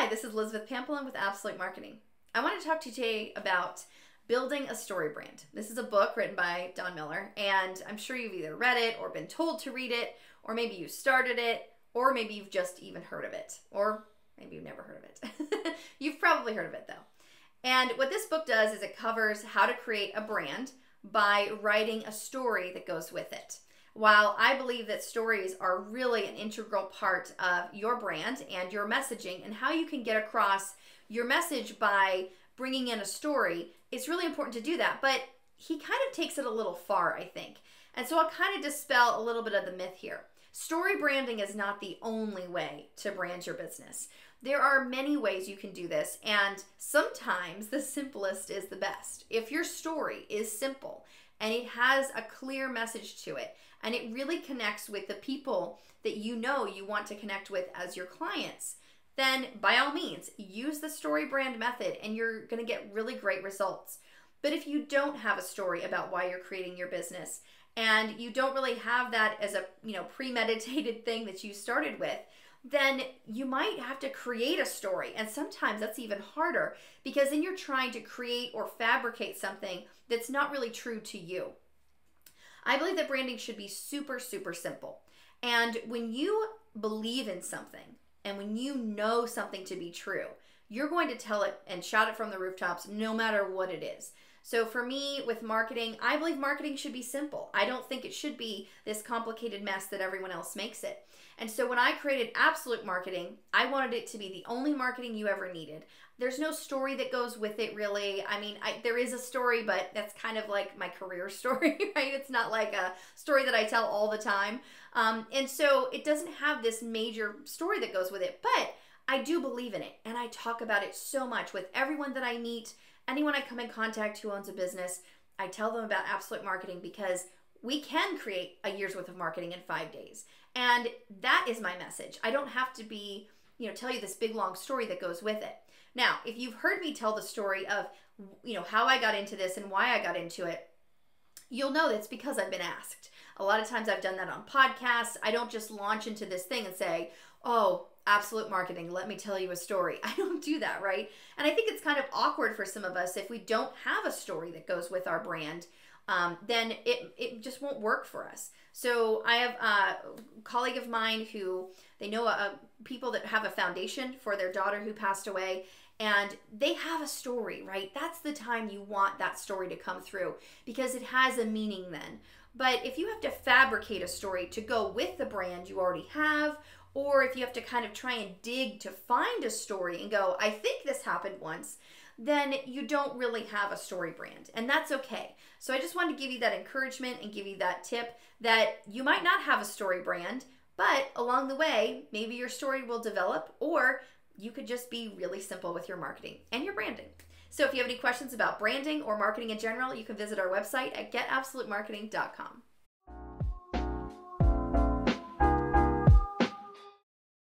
Hi, this is Elizabeth Pampalone with Absolute Marketing. I want to talk to you today about building a story brand. This is a book written by Don Miller, and I'm sure you've either read it or been told to read it, or maybe you started it, or maybe you've just even heard of it, or maybe you've never heard of it. You've probably heard of it though. And what this book does is it covers how to create a brand by writing a story that goes with it. While I believe that stories are really an integral part of your brand and your messaging and how you can get across your message by bringing in a story, it's really important to do that. But he kind of takes it a little far, I think. And so I'll kind of dispel a little bit of the myth here. Story branding is not the only way to brand your business. There are many ways you can do this, and sometimes the simplest is the best. If your story is simple and it has a clear message to it, and it really connects with the people that you know you want to connect with as your clients, then by all means, use the story brand method and you're gonna get really great results. But if you don't have a story about why you're creating your business, and you don't really have that as a premeditated thing that you started with, then you might have to create a story. And sometimes that's even harder because then you're trying to create or fabricate something that's not really true to you. I believe that branding should be super, super simple. And when you believe in something and when you know something to be true, you're going to tell it and shout it from the rooftops no matter what it is. So for me with marketing, I believe marketing should be simple. I don't think it should be this complicated mess that everyone else makes it. And so when I created Absolute Marketing, I wanted it to be the only marketing you ever needed. There's no story that goes with it really. I mean, there is a story, but that's kind of like my career story, right? It's not like a story that I tell all the time. And so it doesn't have this major story that goes with it, but I do believe in it. And I talk about it so much with everyone that I meet, anyone I come in contact who owns a business. I tell them about Absolute Marketing because we can create a year's worth of marketing in 5 days. And that is my message. I don't have to be, tell you this big long story that goes with it. Now, if you've heard me tell the story of, how I got into this and why I got into it, you'll know that's because I've been asked. A lot of times I've done that on podcasts. I don't just launch into this thing and say, oh, Absolute Marketing, let me tell you a story. I don't do that, right? And I think it's kind of awkward for some of us if we don't have a story that goes with our brand, then it just won't work for us. So I have a colleague of mine who, they know people that have a foundation for their daughter who passed away, and they have a story, right? That's the time you want that story to come through because it has a meaning then. But if you have to fabricate a story to go with the brand you already have, or if you have to kind of try and dig to find a story and go, I think this happened once, then you don't really have a story brand, and that's okay. So I just wanted to give you that encouragement and give you that tip that you might not have a story brand, but along the way, maybe your story will develop, or you could just be really simple with your marketing and your branding. So if you have any questions about branding or marketing in general, you can visit our website at getabsolutemarketing.com.